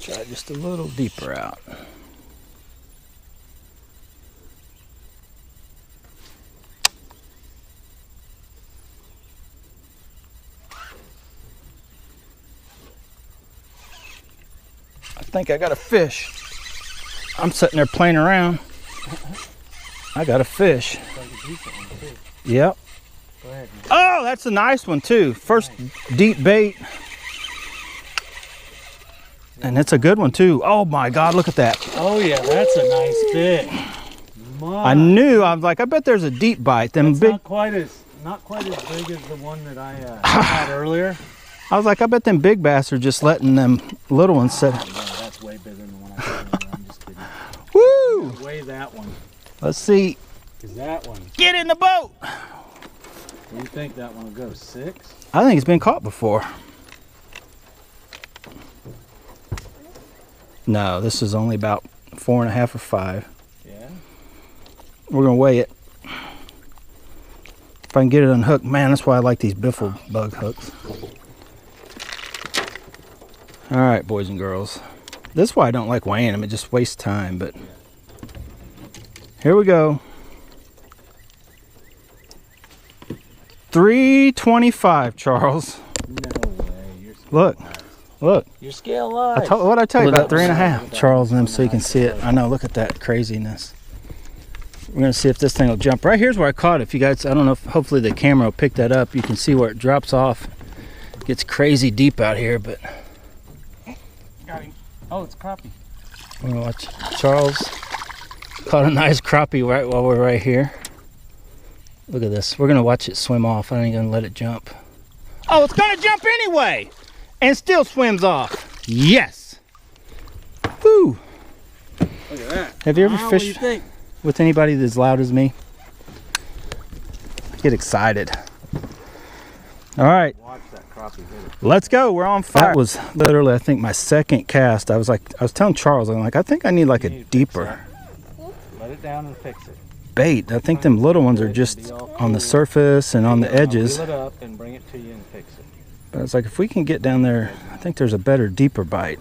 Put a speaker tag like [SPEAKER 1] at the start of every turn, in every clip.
[SPEAKER 1] Try just a little deeper out. I think I got a fish. I'm sitting there playing around. I got a fish. Yep.
[SPEAKER 2] Go ahead, man.
[SPEAKER 1] Oh, that's a nice one too. First deep bait. And it's a good one too. Oh my God, look at that.
[SPEAKER 2] Oh yeah, that's a nice fish.
[SPEAKER 1] I knew, I was like, I bet there's a deep bite. Them
[SPEAKER 2] It's
[SPEAKER 1] big.
[SPEAKER 2] not quite as big as the one that I had earlier.
[SPEAKER 1] I was like, I bet them big bass are just letting them little ones sit.
[SPEAKER 2] Oh, no, that's way bigger than the one I had earlier. I'm just kidding.
[SPEAKER 1] Woo!
[SPEAKER 2] Weigh that one.
[SPEAKER 1] Let's see.
[SPEAKER 2] Cause that one.
[SPEAKER 1] Get in the boat.
[SPEAKER 2] What do you think that one will go? 6?
[SPEAKER 1] I think it's been caught before. No, this is only about 4.5 or 5.
[SPEAKER 2] Yeah.
[SPEAKER 1] We're gonna weigh it. If I can get it unhooked, man, that's why I like these biffle bug hooks. All right, boys and girls. This is why I don't like weighing them. It just wastes time, but here we go. 325, Charles.
[SPEAKER 2] No way.
[SPEAKER 1] Look, look.
[SPEAKER 2] Your scale lies.
[SPEAKER 1] What I tell you about 3.5, Charles, and them, so you can see it. I know. Look at that craziness. We're gonna see if this thing will jump. Right here's where I caught it. If you guys, I don't know if hopefully the camera will pick that up. You can see where it drops off. It gets crazy deep out here, but
[SPEAKER 2] Got him. Oh, it's crappie.
[SPEAKER 1] we're gonna watch. Charles caught a nice crappie right while we're right here. Look at this. We're gonna watch it swim off. I ain't gonna let it jump. Oh, it's gonna jump anyway, and still swims off. Yes. Woo.
[SPEAKER 2] Look at that.
[SPEAKER 1] Have you ever
[SPEAKER 2] What do you
[SPEAKER 1] fished
[SPEAKER 2] think?
[SPEAKER 1] with anybody that's loud as me? I get excited. All right,
[SPEAKER 2] Watch that crappie hit it.
[SPEAKER 1] let's go. We're on fire. That was literally, I think, my second cast. I was telling Charles, I'm like, I think I need like a
[SPEAKER 2] You need to fix
[SPEAKER 1] deeper
[SPEAKER 2] Let it down and fix it.
[SPEAKER 1] bait. I think them little ones are just on the surface and on the edges.
[SPEAKER 2] Reel it up and bring it to you and fix it.
[SPEAKER 1] But it's like, if we can get down there, I think there's a better, deeper bite.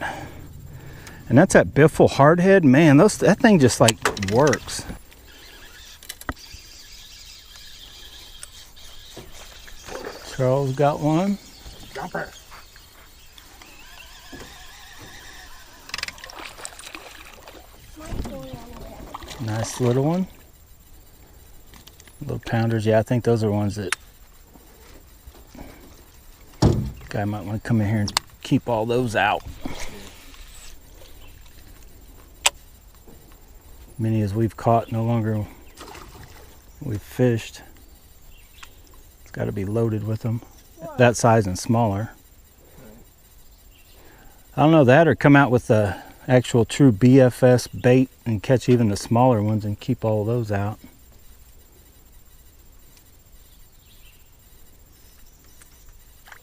[SPEAKER 1] And that's that biffle hardhead. Man, that thing just like works. Charles got one.
[SPEAKER 2] Jumper.
[SPEAKER 1] Nice little one. Little pounders. Yeah, I think those are ones that guy might want to come in here and keep all those out. Many as we've caught, no longer we've fished. It's got to be loaded with them. That size and smaller. I don't know that, or come out with the actual true BFS bait and catch even the smaller ones and keep all those out.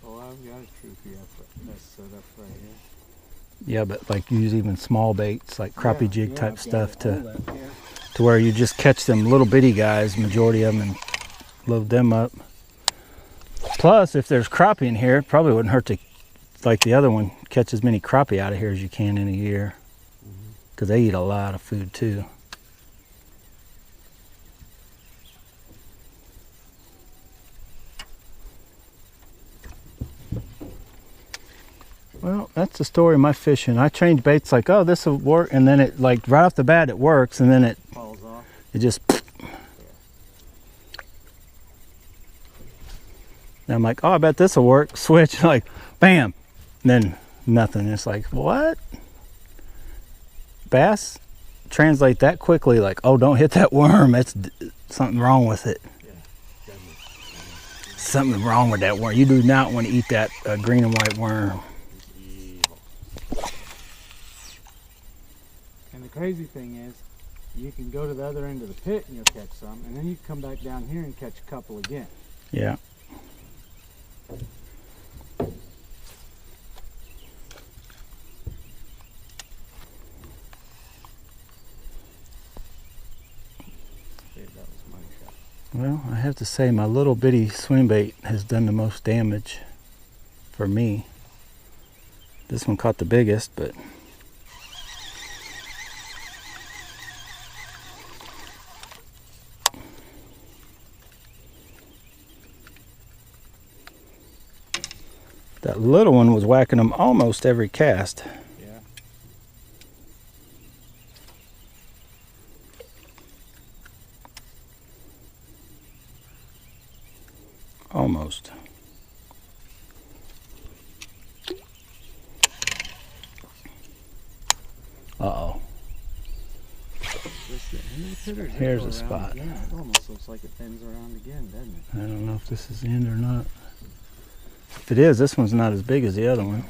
[SPEAKER 2] Oh, I've got a true BFS set up right here.
[SPEAKER 1] Yeah, but like use even small baits like crappie jig type
[SPEAKER 2] I've got
[SPEAKER 1] stuff
[SPEAKER 2] all
[SPEAKER 1] to
[SPEAKER 2] that, yeah.
[SPEAKER 1] where you just catch them little bitty guys, majority of them, and load them up. Plus, if there's crappie in here, it probably wouldn't hurt to, like the other one, catch as many crappie out of here as you can in a year, because they eat a lot of food too. Well, that's the story of my fishing. I change baits like, oh, this will work, and then it, like, right off the bat it works, and then it
[SPEAKER 2] Falls off.
[SPEAKER 1] just. And I'm like, oh, I bet this will work. Switch, like, bam, and then nothing. It's like, what? Bass translate that quickly, like, oh, don't hit that worm. That's something wrong with it.
[SPEAKER 2] Yeah.
[SPEAKER 1] Something wrong with that worm. You do not want to eat that green and white worm.
[SPEAKER 2] And the crazy thing is, you can go to the other end of the pit and you'll catch some, and then you can come back down here and catch a couple again.
[SPEAKER 1] Yeah.
[SPEAKER 2] That was my shot.
[SPEAKER 1] Well, I have to say my little bitty swim bait has done the most damage for me. This one caught the biggest, but That little one was whacking them almost every cast.
[SPEAKER 2] Yeah.
[SPEAKER 1] Almost. Uh-oh. Here's a spot.
[SPEAKER 2] Yeah, it almost looks like it bends around again, doesn't it?
[SPEAKER 1] I don't know if this is the end or not. If it is, this one's not as big as the other one.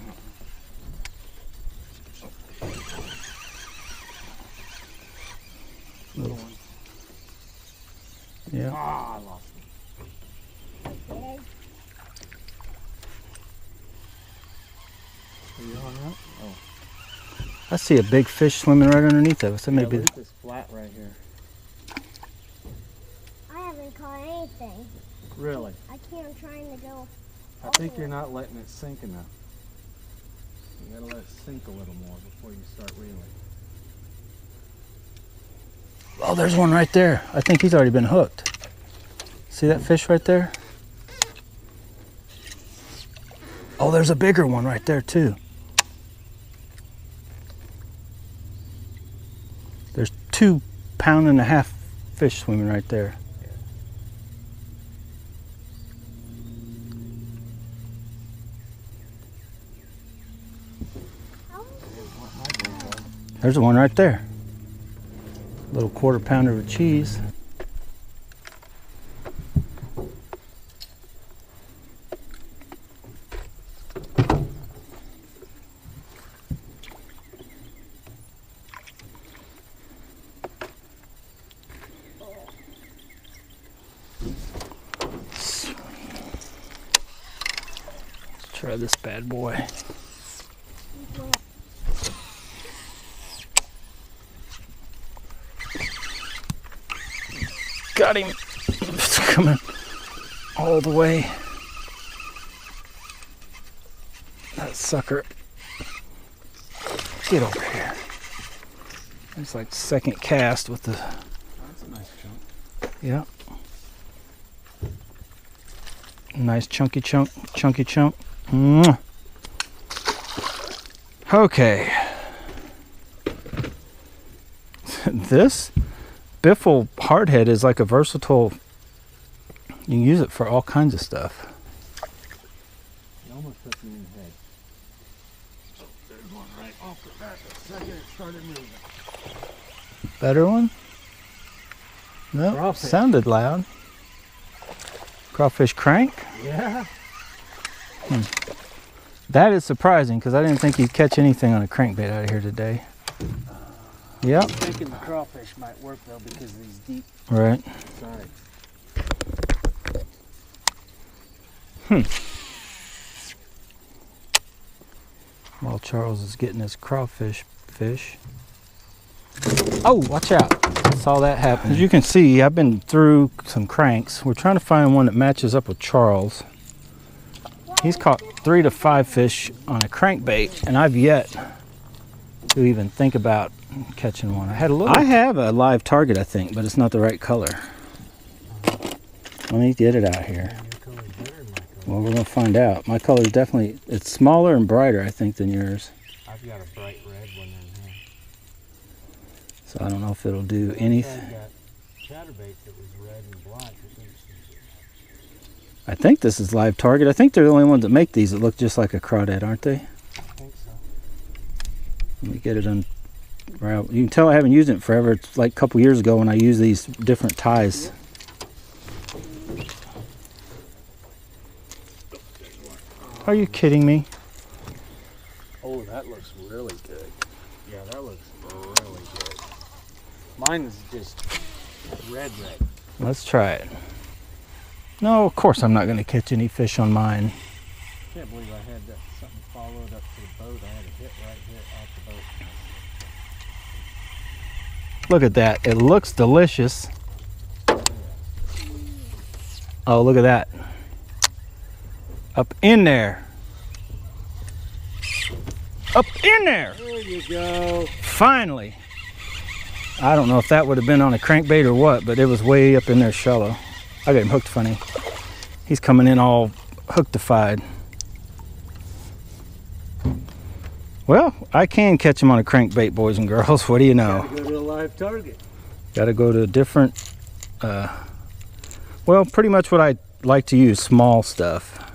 [SPEAKER 2] Little one.
[SPEAKER 1] Yeah.
[SPEAKER 2] Ah, I lost it. Are you hung up? Oh.
[SPEAKER 1] I see a big fish swimming right underneath of us. That may be.
[SPEAKER 2] Look at this flat right here.
[SPEAKER 3] I haven't caught anything.
[SPEAKER 2] Really?
[SPEAKER 3] I can't. I'm trying to go.
[SPEAKER 2] I think you're not letting it sink enough. You gotta let it sink a little more before you start reeling.
[SPEAKER 1] Oh, there's one right there. I think he's already been hooked. See that fish right there? Oh, there's a bigger one right there too. There's 2.5 pound fish swimming right there. There's one right there. Little 1/4 pounder of cheese. Let's try this bad boy. Got him. It's coming all the way. That sucker. Get over here. It's like second cast with the.
[SPEAKER 2] That's a nice chunk.
[SPEAKER 1] Yeah. Nice chunky chunk. Mwah. Okay. This biffle hardhead is like a versatile, you can use it for all kinds of stuff.
[SPEAKER 2] It almost took me in the head. There's one right off the bat. The second it started moving.
[SPEAKER 1] Better one? No,
[SPEAKER 2] Crawfish.
[SPEAKER 1] sounded loud. Crawfish crank?
[SPEAKER 2] Yeah.
[SPEAKER 1] That is surprising because I didn't think you'd catch anything on a crankbait out of here today. Yep.
[SPEAKER 2] I'm thinking the crawfish might work though because of these deep
[SPEAKER 1] Right.
[SPEAKER 2] sides.
[SPEAKER 1] While Charles is getting his crawfish fish. Oh, watch out. I saw that happen. As you can see, I've been through some cranks. We're trying to find one that matches up with Charles. He's caught 3 to 5 fish on a crankbait, and I've yet to even think about catching one. I have a live target, I think, but it's not the right color. Let me get it out here.
[SPEAKER 2] Your color's better than my color.
[SPEAKER 1] Well, we're gonna find out. My color's definitely, it's smaller and brighter, I think, than yours.
[SPEAKER 2] I've got a bright red one in here.
[SPEAKER 1] So I don't know if it'll do anything.
[SPEAKER 2] I've got chatterbait that was red and black.
[SPEAKER 1] I think this is live target. I think they're the only ones that make these that look just like a crawdad, aren't they?
[SPEAKER 2] I think so.
[SPEAKER 1] Let me get it unraveled. You can tell I haven't used it in forever. It's like a couple years ago when I used these different ties. Are you kidding me?
[SPEAKER 2] Oh, that looks really good. Yeah, that looks really good. Mine is just red.
[SPEAKER 1] Let's try it. No, of course I'm not going to catch any fish on mine.
[SPEAKER 2] Can't believe I had that something followed up to the boat. I had a hit right here off the boat.
[SPEAKER 1] Look at that. It looks delicious. Oh, look at that. Up in there. Up in there.
[SPEAKER 2] There you go.
[SPEAKER 1] Finally. I don't know if that would have been on a crankbait or what, but it was way up in there shallow. I got him hooked funny. He's coming in all hookedified. Well, I can catch them on a crankbait, boys and girls. What do you know?
[SPEAKER 2] Gotta go to a live target.
[SPEAKER 1] Got to go to a different, well, pretty much what I like to use, small stuff.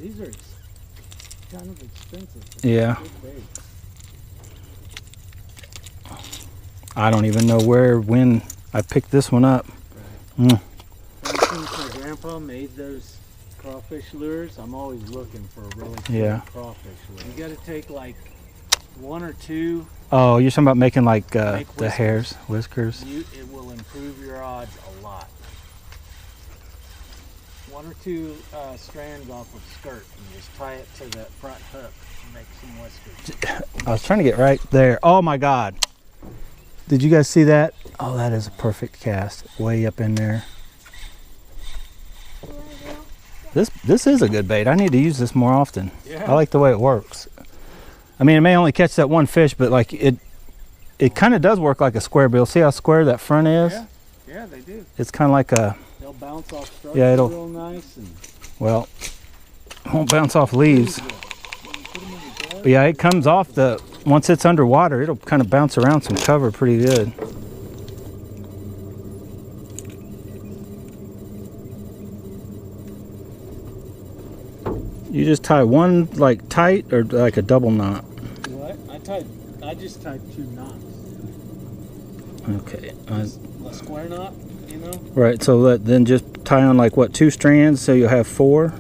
[SPEAKER 2] These are kind of expensive.
[SPEAKER 1] Yeah.
[SPEAKER 2] Good bait.
[SPEAKER 1] I don't even know when I picked this one up. Mm.
[SPEAKER 2] Ever since my grandpa made those crawfish lures, I'm always looking for a really good crawfish lure. You got to take like 1 or 2.
[SPEAKER 1] Oh, you're talking about making like
[SPEAKER 2] Make
[SPEAKER 1] the hairs, whiskers?
[SPEAKER 2] It will improve your odds a lot. 1 or 2 strands off of skirt and just tie it to that front hook and make some whiskers.
[SPEAKER 1] I was trying to get right there. Oh my God. Did you guys see that? Oh, that is a perfect cast. Way up in there. This is a good bait. I need to use this more often.
[SPEAKER 2] Yeah.
[SPEAKER 1] I like the way it works. I mean, it may only catch that one fish, but like it kind of does work like a square bill. See how square that front is?
[SPEAKER 2] Yeah, yeah, they do.
[SPEAKER 1] It's kind of like a,
[SPEAKER 2] They'll bounce off structure real nice. And
[SPEAKER 1] well, it won't bounce off leaves. But yeah, it comes off once it's underwater, it'll kind of bounce around some cover pretty good. You just tie one like tight or like a double knot?
[SPEAKER 2] What? I just tied 2 knots.
[SPEAKER 1] Okay.
[SPEAKER 2] A square knot, you know?
[SPEAKER 1] Right, so then just tie on like what, 2 strands so you'll have 4?
[SPEAKER 2] Yeah,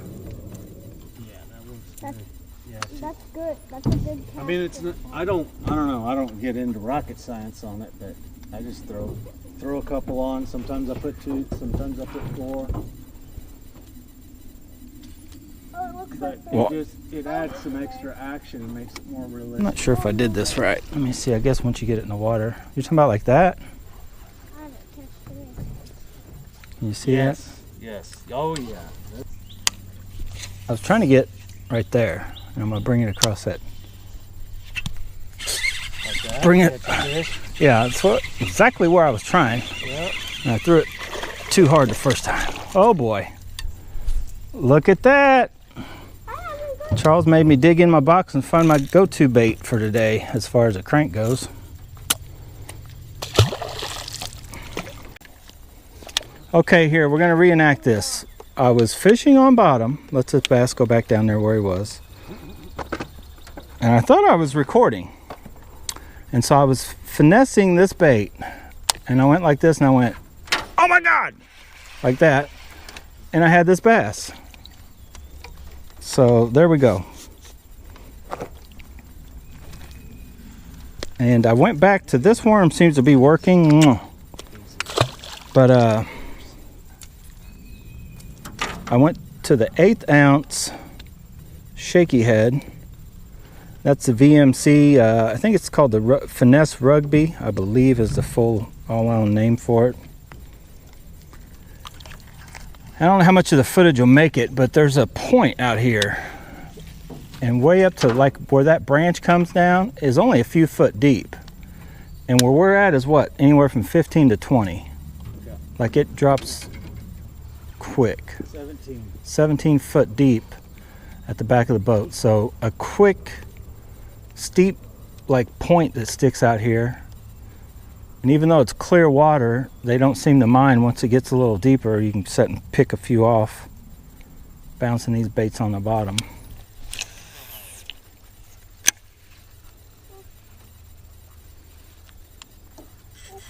[SPEAKER 2] that works good. Yeah,
[SPEAKER 3] That's good. That's a good cast.
[SPEAKER 2] I mean, it's not, I don't know. I don't get into rocket science on it, but I just throw a couple on. Sometimes I put 2, sometimes I put 4.
[SPEAKER 3] Oh, it looks
[SPEAKER 2] But
[SPEAKER 3] like
[SPEAKER 2] it adds some extra action and makes it more realistic.
[SPEAKER 1] I'm not sure if I did this right. Let me see, I guess once you get it in the water. You're talking about like that?
[SPEAKER 3] I haven't touched it.
[SPEAKER 1] Can you see
[SPEAKER 2] Yes. Yes. Oh yeah.
[SPEAKER 1] that? I was trying to get right there. And I'm gonna bring it across that.
[SPEAKER 2] Like that.
[SPEAKER 1] Bring it.
[SPEAKER 2] Catch a fish.
[SPEAKER 1] Yeah, that's exactly where I was trying.
[SPEAKER 2] Yep.
[SPEAKER 1] And I threw it too hard the first time. Oh boy. Look at that. Charles made me dig in my box and find my go-to bait for today as far as a crank goes. Okay, here, we're gonna reenact this. I was fishing on bottom. Let's this bass go back down there where he was. And I thought I was recording. And so I was finessing this bait. And I went like this and I went, oh my God! Like that. And I had this bass. So there we go. And I went back to this worm, seems to be working. But I went to the 1/8 ounce shaky head. That's the VMC. I think it's called the Finesse Rugby, I believe is the full all-out name for it. I don't know how much of the footage will make it, but there's a point out here. And way up to like where that branch comes down is only a few foot deep. And where we're at is what? Anywhere from 15 to 20.
[SPEAKER 2] Okay.
[SPEAKER 1] Like it drops quick.
[SPEAKER 2] 17.
[SPEAKER 1] 17 foot deep at the back of the boat. So a quick, steep like point that sticks out here. And even though it's clear water, they don't seem to mind once it gets a little deeper. You can set and pick a few off, bouncing these baits on the bottom.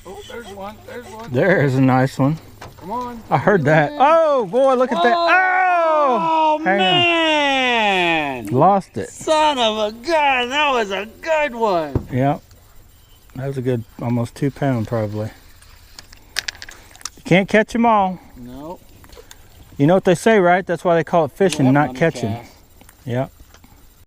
[SPEAKER 2] Oh, there's one. There's one.
[SPEAKER 1] There's a nice one.
[SPEAKER 2] Come on.
[SPEAKER 1] I heard that. Oh boy, look at that.
[SPEAKER 2] Oh,
[SPEAKER 1] Hang on.
[SPEAKER 2] man.
[SPEAKER 1] Lost it.
[SPEAKER 2] Son of a gun. That was a good one.
[SPEAKER 1] Yep. That was a good, almost 2 pound probably. You can't catch them all.
[SPEAKER 2] No.
[SPEAKER 1] You know what they say, right? That's why they call it fishing,
[SPEAKER 2] One
[SPEAKER 1] not
[SPEAKER 2] on the
[SPEAKER 1] catching.
[SPEAKER 2] cast.
[SPEAKER 1] Yep.